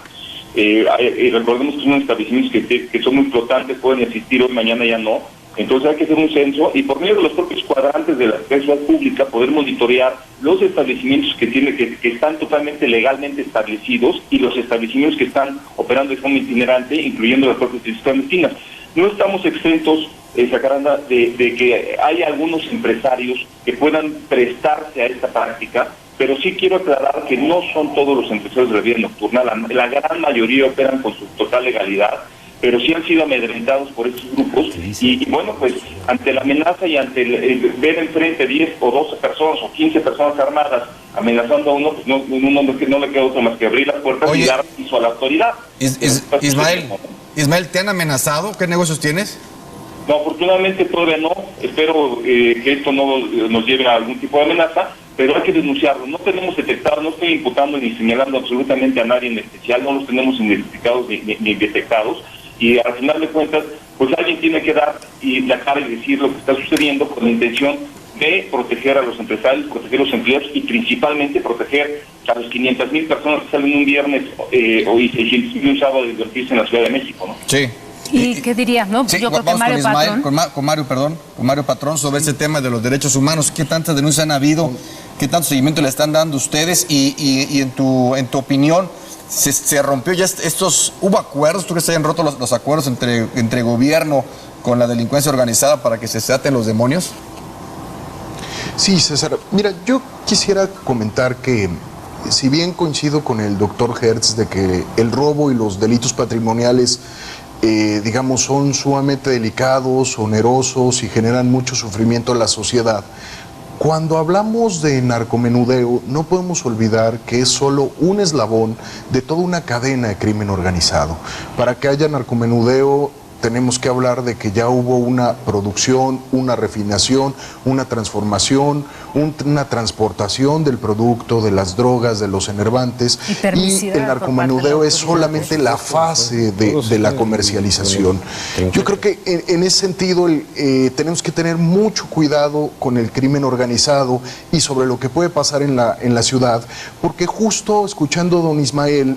O: Recordemos que son establecimientos que son muy flotantes, pueden existir hoy, mañana ya no. Entonces hay que hacer un censo y por medio de los propios cuadrantes de la seguridad pública poder monitorear los establecimientos que están totalmente legalmente establecidos y los establecimientos que están operando de forma itinerante, incluyendo las propias instituciones clandestinas. No estamos exentos, Jacaranda, de que hay algunos empresarios que puedan prestarse a esta práctica, pero sí quiero aclarar que no son todos los empresarios de la vida nocturna, la gran mayoría operan con su total legalidad, pero sí han sido amedrentados por estos grupos y bueno, pues ante la amenaza y ante ver enfrente 10 o 12 personas o 15 personas armadas amenazando a uno, pues no le queda otro más que abrir las puertas y dar piso a la autoridad.
C: Ismael, ¿te han amenazado? ¿Qué negocios tienes?
O: No, afortunadamente todavía no. Espero que esto no nos lleve a algún tipo de amenaza, pero hay que denunciarlo. No tenemos detectado, no estoy imputando ni señalando absolutamente a nadie en especial, no los tenemos identificados ni detectados. Y al final de cuentas, pues alguien tiene que dar y la cara y decir lo que está sucediendo con la intención de proteger a los empresarios, proteger a los empleados y principalmente proteger a los 500,000 personas que salen un viernes y 600,000 un sábado a divertirse en la Ciudad de México, ¿no?
C: Sí.
A: ¿Y qué dirías, no?
C: Sí,
A: yo creo que Mario
C: Ismael,
A: Patrón.
C: con Mario Patrón sobre ese tema de los derechos humanos. ¿Qué tantas denuncias han habido? ¿Qué tanto seguimiento le están dando ustedes? Y en tu opinión, ¿se rompió ya hubo acuerdos? ¿Tú crees que se hayan roto los acuerdos entre gobierno con la delincuencia organizada para que se desaten los demonios?
H: Sí, César. Mira, yo quisiera comentar que si bien coincido con el doctor Hertz de que el robo y los delitos patrimoniales digamos, son sumamente delicados, onerosos y generan mucho sufrimiento a la sociedad. Cuando hablamos de narcomenudeo, no podemos olvidar que es solo un eslabón de toda una cadena de crimen organizado. Para que haya narcomenudeo, tenemos que hablar de que ya hubo una producción, una refinación, una transformación, una transportación del producto, de las drogas, de los enervantes, y el narcomenudeo es solamente la fase de la comercialización. Yo creo que en ese sentido tenemos que tener mucho cuidado con el crimen organizado y sobre lo que puede pasar en la ciudad, porque justo escuchando a don Ismael,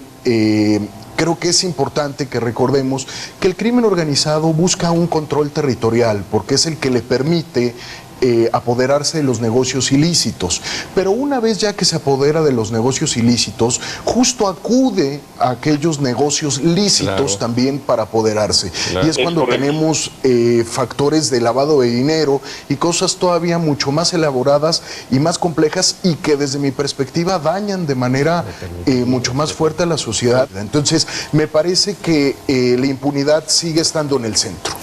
H: creo que es importante que recordemos que el crimen organizado busca un control territorial porque es el que le permite apoderarse de los negocios ilícitos. Pero una vez ya que se apodera de los negocios ilícitos, justo acude a aquellos negocios lícitos también para apoderarse. Y es cuando tenemos factores de lavado de dinero y cosas todavía mucho más elaboradas y más complejas y que desde mi perspectiva dañan de manera mucho más fuerte a la sociedad. Entonces, me parece que la impunidad sigue estando en el centro.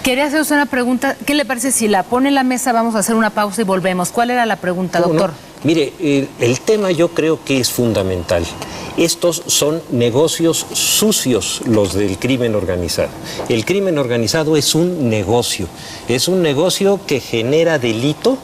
A: Quería hacer una pregunta. ¿Qué le parece si la pone en la mesa? Vamos a hacer una pausa y volvemos. ¿Cuál era la pregunta, doctor?
B: No. Mire, el tema yo creo que es fundamental. Estos son negocios sucios los del crimen organizado. El crimen organizado es un negocio que genera delito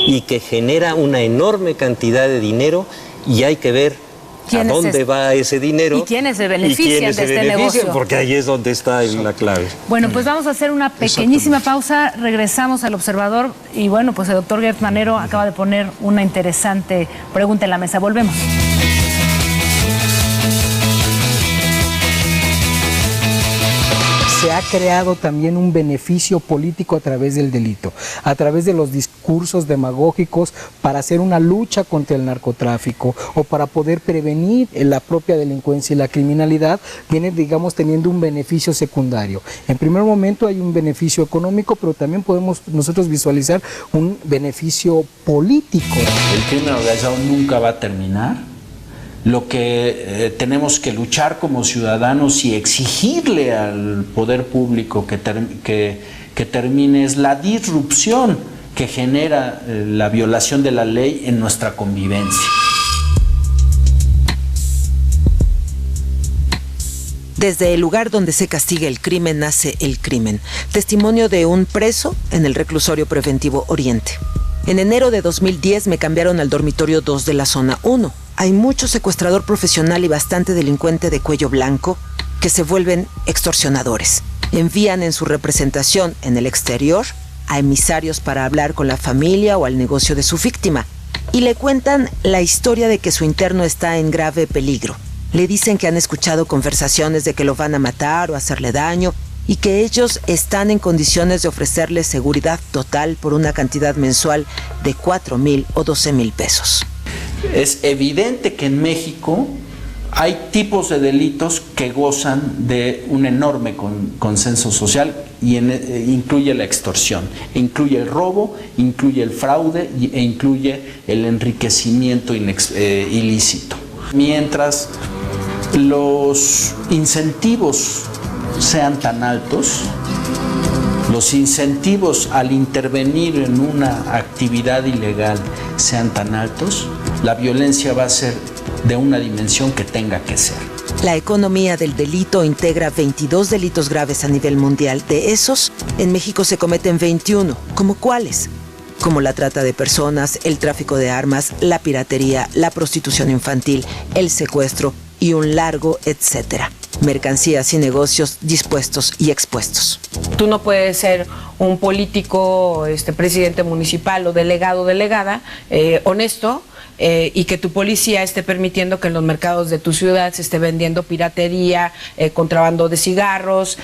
B: y que genera una enorme cantidad de dinero y hay que ver ¿a dónde va ese dinero?
A: ¿Y quiénes se benefician de este negocio?
B: Porque ahí es donde está la clave.
A: Bueno, pues vamos a hacer una pequeñísima pausa, regresamos al Observador y bueno, pues el doctor Gertz Manero acaba de poner una interesante pregunta en la mesa. Volvemos.
E: Se ha creado también un beneficio político a través del delito, a través de los discursos demagógicos para hacer una lucha contra el narcotráfico o para poder prevenir la propia delincuencia y la criminalidad, viene, digamos, teniendo un beneficio secundario. En primer momento hay un beneficio económico, pero también podemos nosotros visualizar un beneficio político.
L: El crimen organizado nunca va a terminar Lo que tenemos que luchar como ciudadanos y exigirle al poder público que termine es la disrupción que genera la violación de la ley en nuestra convivencia.
I: Desde el lugar donde se castiga el crimen nace el crimen. Testimonio de un preso en el reclusorio preventivo Oriente. En enero de 2010 me cambiaron al dormitorio 2 de la zona 1. Hay mucho secuestrador profesional y bastante delincuente de cuello blanco que se vuelven extorsionadores. Envían en su representación en el exterior a emisarios para hablar con la familia o al negocio de su víctima y le cuentan la historia de que su interno está en grave peligro. Le dicen que han escuchado conversaciones de que lo van a matar o hacerle daño y que ellos están en condiciones de ofrecerle seguridad total por una cantidad mensual de 4,000 o 12,000 pesos.
L: Es evidente que en México hay tipos de delitos que gozan de un enorme consenso social y incluye la extorsión, incluye el robo, incluye el fraude e incluye el enriquecimiento ilícito. Mientras los incentivos sean tan altos, los incentivos al intervenir en una actividad ilegal sean tan altos, la violencia va a ser de una dimensión que tenga que ser.
I: La economía del delito integra 22 delitos graves a nivel mundial. De esos, en México se cometen 21. ¿Cómo cuáles? Como la trata de personas, el tráfico de armas, la piratería, la prostitución infantil, el secuestro y un largo etcétera. Mercancías y negocios dispuestos y expuestos.
P: Tú no puedes ser un político, presidente municipal o delegado o delegada honesto y que tu policía esté permitiendo que en los mercados de tu ciudad se esté vendiendo piratería, contrabando de cigarros,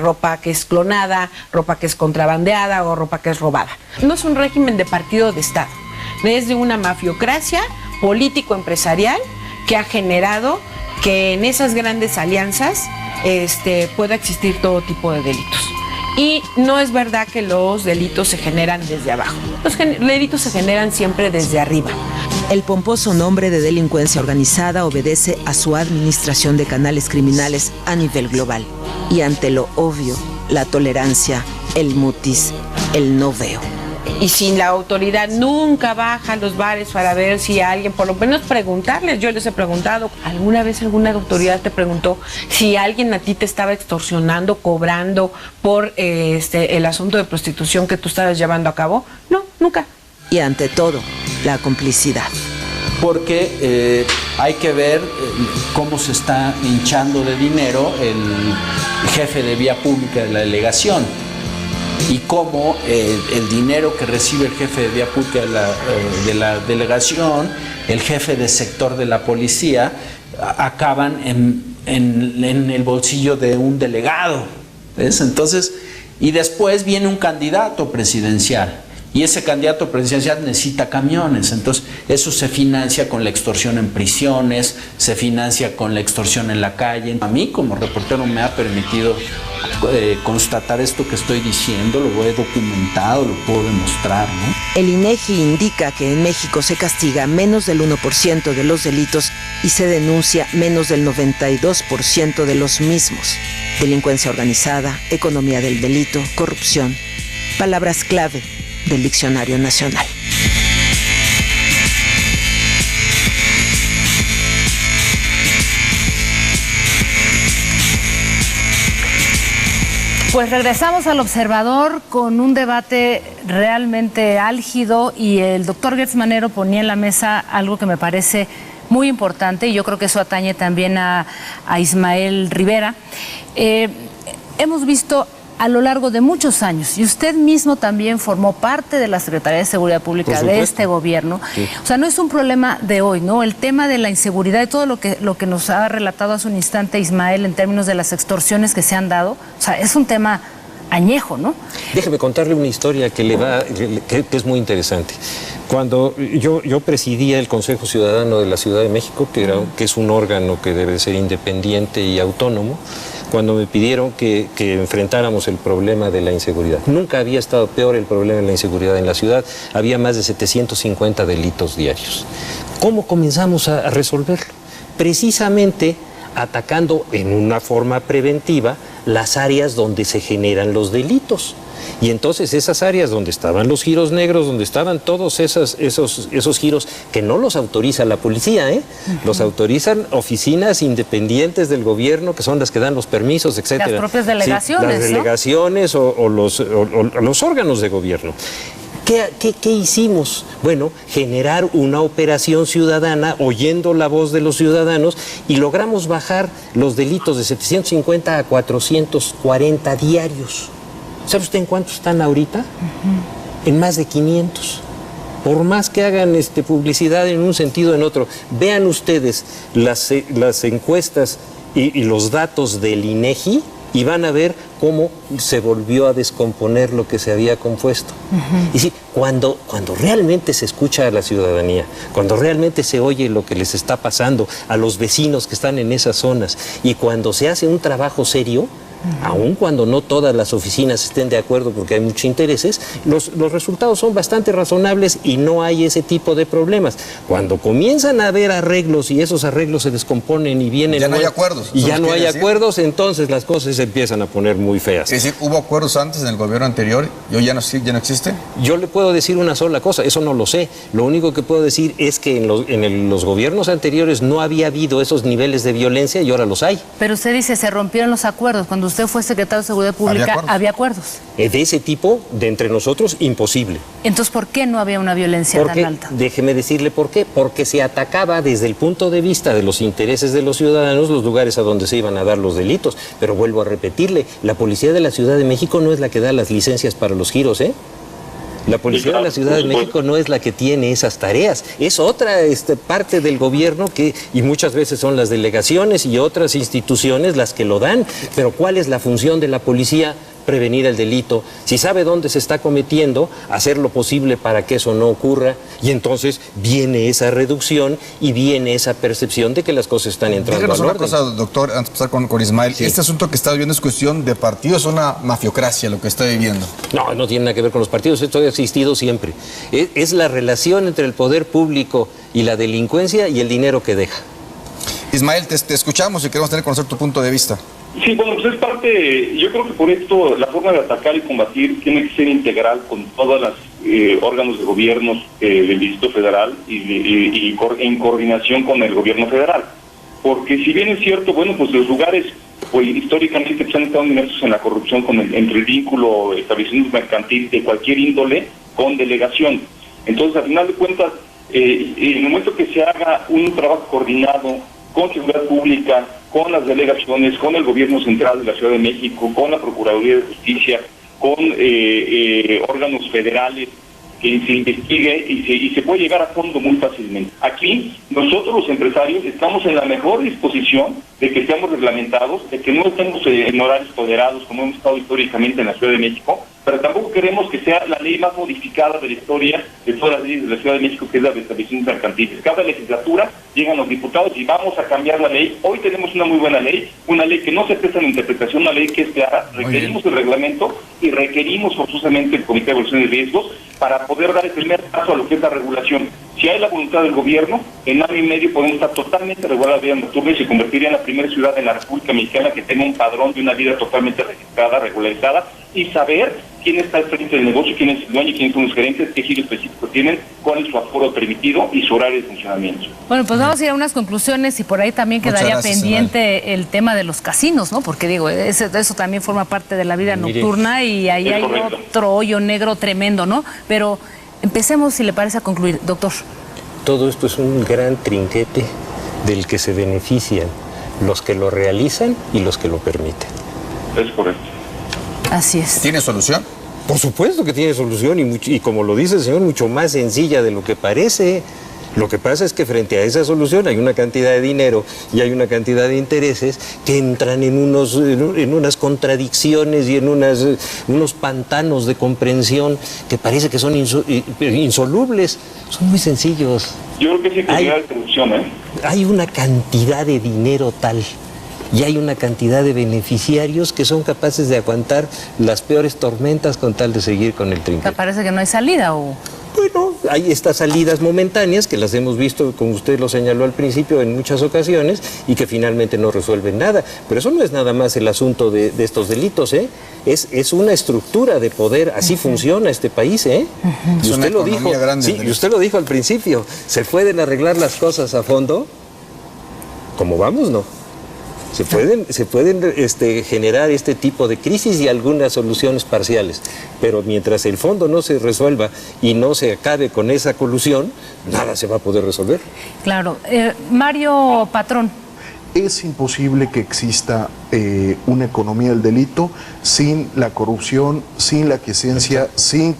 P: ropa que es clonada, ropa que es contrabandeada o ropa que es robada. No es un régimen de partido de Estado, es de una mafiocracia político-empresarial que ha generado que en esas grandes alianzas pueda existir todo tipo de delitos. Y no es verdad que los delitos se generan desde abajo. Los delitos se generan siempre desde arriba.
I: El pomposo nombre de delincuencia organizada obedece a su administración de canales criminales a nivel global. Y ante lo obvio, la tolerancia, el mutis, el no veo.
P: Y si la autoridad nunca baja a los bares para ver si alguien, por lo menos preguntarles, yo les he preguntado, ¿alguna vez alguna autoridad te preguntó si alguien a ti te estaba extorsionando, cobrando por el asunto de prostitución que tú estabas llevando a cabo? No, nunca.
I: Y ante todo, la complicidad.
L: Porque hay que ver cómo se está hinchando de dinero el jefe de vía pública de la delegación. Y cómo el dinero que recibe el jefe de vía pública de la delegación, el jefe de sector de la policía, acaban en el bolsillo de un delegado. ¿Ves? Entonces, y después viene un candidato presidencial. Y ese candidato presidencial necesita camiones, entonces eso se financia con la extorsión en prisiones, se financia con la extorsión en la calle. A mí como reportero me ha permitido constatar esto que estoy diciendo, lo he documentado, lo puedo demostrar, ¿no?
I: El INEGI indica que en México se castiga menos del 1% de los delitos y se denuncia menos del 92% de los mismos. Delincuencia organizada, economía del delito, corrupción, palabras clave del Diccionario Nacional.
A: Pues regresamos al Observador con un debate realmente álgido y el doctor Gertz Manero ponía en la mesa algo que me parece muy importante y yo creo que eso atañe también a Ismael Rivera. Hemos visto a lo largo de muchos años, y usted mismo también formó parte de la Secretaría de Seguridad Pública de este gobierno. Sí. O sea, no es un problema de hoy, ¿no? El tema de la inseguridad y todo lo que nos ha relatado hace un instante Ismael en términos de las extorsiones que se han dado, o sea, es un tema añejo, ¿no?
B: Déjeme contarle una historia que es muy interesante. Cuando yo presidía el Consejo Ciudadano de la Ciudad de México, que es un órgano que debe ser independiente y autónomo, cuando me pidieron que enfrentáramos el problema de la inseguridad. Nunca había estado peor el problema de la inseguridad en la ciudad. Había más de 750 delitos diarios. ¿Cómo comenzamos a resolverlo? Precisamente atacando en una forma preventiva las áreas donde se generan los delitos. Y entonces esas áreas donde estaban los giros negros, donde estaban todos esos giros que no los autoriza la policía, los autorizan oficinas independientes del gobierno, que son las que dan los permisos, etcétera.
A: Las propias delegaciones,
B: sí, las delegaciones, ¿no? o los órganos de gobierno. ¿Qué hicimos? Bueno, generar una operación ciudadana oyendo la voz de los ciudadanos y logramos bajar los delitos de 750 a 440 diarios. ¿Sabe usted en cuántos están ahorita? En más de 500. Por más que hagan publicidad en un sentido o en otro, vean ustedes las encuestas y los datos del INEGI y van a ver cómo se volvió a descomponer lo que se había compuesto. Y sí, cuando realmente se escucha a la ciudadanía, cuando realmente se oye lo que les está pasando a los vecinos que están en esas zonas y cuando se hace un trabajo serio, aun cuando no todas las oficinas estén de acuerdo porque hay muchos intereses, los resultados son bastante razonables y no hay ese tipo de problemas. Cuando comienzan a haber arreglos y esos arreglos se descomponen y vienen...
C: Ya no hay acuerdos.
B: Y ya no hay acuerdos, entonces las cosas se empiezan a poner muy feas.
C: Es decir, ¿hubo acuerdos antes en el gobierno anterior y hoy ya no existe?
B: Yo le puedo decir una sola cosa, eso no lo sé. Lo único que puedo decir es que en los gobiernos anteriores no había habido esos niveles de violencia y ahora los hay.
A: Pero usted dice, se rompieron los acuerdos. Cuando usted fue secretario de Seguridad Pública, ¿había acuerdos?
B: De ese tipo, de entre nosotros, imposible.
A: Entonces, ¿por qué no había una violencia tan alta?
B: Déjeme decirle por qué. Porque se atacaba desde el punto de vista de los intereses de los ciudadanos los lugares a donde se iban a dar los delitos. Pero vuelvo a repetirle, la policía de la Ciudad de México no es la que da las licencias para los giros, ¿eh? La policía de la Ciudad de México no es la que tiene esas tareas, es otra parte del gobierno y muchas veces son las delegaciones y otras instituciones las que lo dan. Pero ¿cuál es la función de la policía? Prevenir el delito. Si sabe dónde se está cometiendo, hacer lo posible para que eso no ocurra, y entonces viene esa reducción y viene esa percepción de que las cosas están entrando al orden.
C: Díganos una cosa, doctor, antes de pasar con Ismael. Sí. Este asunto que está viviendo es cuestión de partidos, o una mafiocracia lo que está viviendo.
B: No tiene nada que ver con los partidos, esto ha existido siempre. Es la relación entre el poder público y la delincuencia y el dinero que deja.
C: Ismael, te escuchamos y queremos conocer tu punto de vista.
O: Sí, bueno, pues es parte, yo creo que por esto la forma de atacar y combatir tiene que ser integral con todos los órganos de gobierno del Distrito Federal y en coordinación con el gobierno federal. Porque si bien es cierto, bueno, pues los lugares históricamente se han estado inmersos en la corrupción entre el vínculo establecimientos mercantiles de cualquier índole con delegación. Entonces, al final de cuentas, en el momento que se haga un trabajo coordinado con seguridad pública, con las delegaciones, con el gobierno central de la Ciudad de México, con la Procuraduría de Justicia, con órganos federales, que se investigue y se puede llegar a fondo muy fácilmente. Aquí, nosotros los empresarios estamos en la mejor disposición de que seamos reglamentados, de que no estemos en horarios tolerados como hemos estado históricamente en la Ciudad de México, pero tampoco queremos que sea la ley más modificada de la historia de todas las leyes de la Ciudad de México, que es la de establecimientos mercantiles. Cada legislatura llegan los diputados y vamos a cambiar la ley. Hoy tenemos una muy buena ley, una ley que no se presta en la interpretación, una ley que es clara. Requerimos el reglamento y requerimos forzosamente el Comité de Evaluación de Riesgos para poder dar el primer paso a lo que es la regulación. Si hay la voluntad del gobierno, en año y medio podemos estar totalmente regulada la vida nocturna y se convertiría en la primera ciudad en la República Mexicana que tenga un padrón de una vida totalmente registrada, regularizada, y saber quién está al frente del negocio, quién es el dueño, quiénes son los gerentes, qué giro específico tienen, cuál es su aforo permitido y su horario de funcionamiento.
A: Bueno, pues vamos a ir a unas conclusiones y por ahí también quedaría pendiente el tema de los casinos, ¿no? Porque digo, eso también forma parte de la vida nocturna y ahí hay otro hoyo negro tremendo, ¿no? Pero empecemos, si le parece, a concluir. Doctor.
B: Todo esto es un gran trinquete del que se benefician los que lo realizan y los que lo permiten.
O: Es correcto.
A: Así es.
C: ¿Tiene solución?
B: Por supuesto que tiene solución y como lo dice el señor, mucho más sencilla de lo que parece. Lo que pasa es que frente a esa solución hay una cantidad de dinero y hay una cantidad de intereses que entran en unas contradicciones y en unos pantanos de comprensión que parece que son insolubles. Son muy sencillos.
O: Yo creo que sí que hay solución, ¿eh?
B: Hay una cantidad de dinero tal y hay una cantidad de beneficiarios que son capaces de aguantar las peores tormentas con tal de seguir con el trinquete.
A: Parece que no hay salida o...
B: Bueno, hay estas salidas momentáneas que las hemos visto, como usted lo señaló al principio, en muchas ocasiones y que finalmente no resuelven nada. Pero eso no es nada más el asunto de estos delitos, ¿eh? Es una estructura de poder, así funciona este país, ¿eh? Y usted lo dijo, sí, y usted lo dijo al principio, ¿se pueden arreglar las cosas a fondo? ¿Cómo vamos, no? Se pueden generar este tipo de crisis y algunas soluciones parciales, pero mientras el fondo no se resuelva y no se acabe con esa colusión, nada se va a poder resolver.
A: Claro. Mario Patrón.
H: Es imposible que exista una economía del delito sin la corrupción, sin la aquiescencia, sin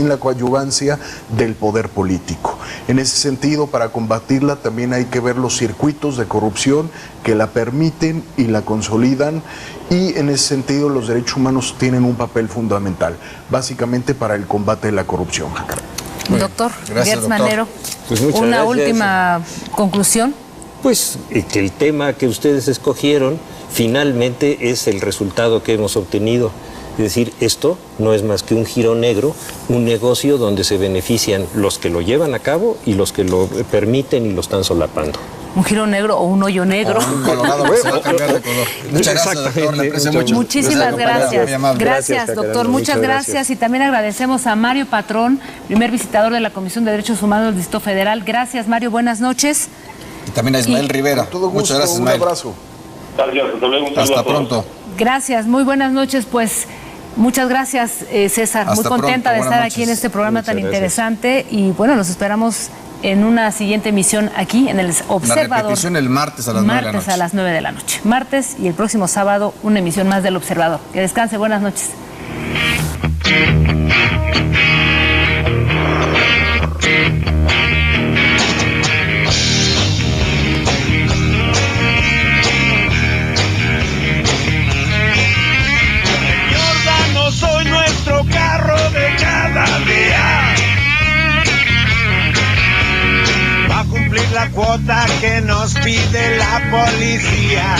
H: la coadyuvancia del poder político. En ese sentido, para combatirla también hay que ver los circuitos de corrupción que la permiten y la consolidan, y en ese sentido los derechos humanos tienen un papel fundamental, básicamente para el combate de la corrupción.
A: Doctor
C: Gracias,
A: Manero,
B: pues muchas
A: una
B: gracias.
A: última conclusión.
B: Pues que el tema que ustedes escogieron finalmente es el resultado que hemos obtenido. Es decir, esto no es más que un giro negro, un negocio donde se benefician los que lo llevan a cabo y los que lo permiten y lo están solapando.
A: Un giro negro o un hoyo negro.
C: Un colorado que se va a cambiar de color. Muchas gracias, doctor. Le aprecio mucho.
A: Muchísimas gracias. Gracias, doctor. Muchas gracias. Y también agradecemos a Mario Patrón, primer visitador de la Comisión de Derechos Humanos del Distrito Federal. Gracias, Mario. Buenas noches.
C: Y también a Ismael Rivera.
H: Todo gusto,
C: muchas gracias, Ismael.
H: Un abrazo.
O: Gracias, hasta luego.
C: Hasta pronto.
A: Gracias, muy buenas noches. Pues muchas gracias, César. Muy contenta de estar aquí en este programa tan interesante. Y bueno, los esperamos en una siguiente emisión aquí en el Observador.
C: La repetición el martes a las 9 de la noche.
A: Martes a las 9 de la noche. Martes y el próximo sábado una emisión más del Observador. Que descanse, buenas noches.
Q: Soy nuestro carro de cada día. Va a cumplir la cuota que nos pide la policía.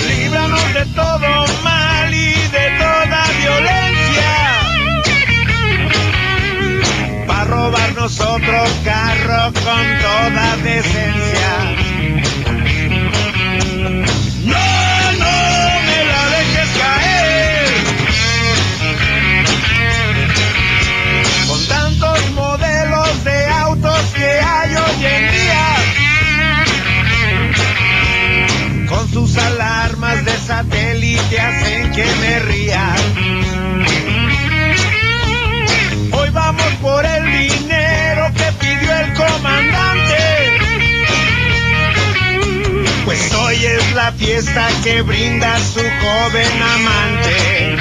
Q: Líbranos de todo mal y de toda violencia. Va a robarnos otro carro con toda decencia. Con tantos modelos de autos que hay hoy en día, con sus alarmas de satélite hacen que me ría. Hoy vamos por el dinero que pidió el comandante, pues hoy es la fiesta que brinda su joven amante.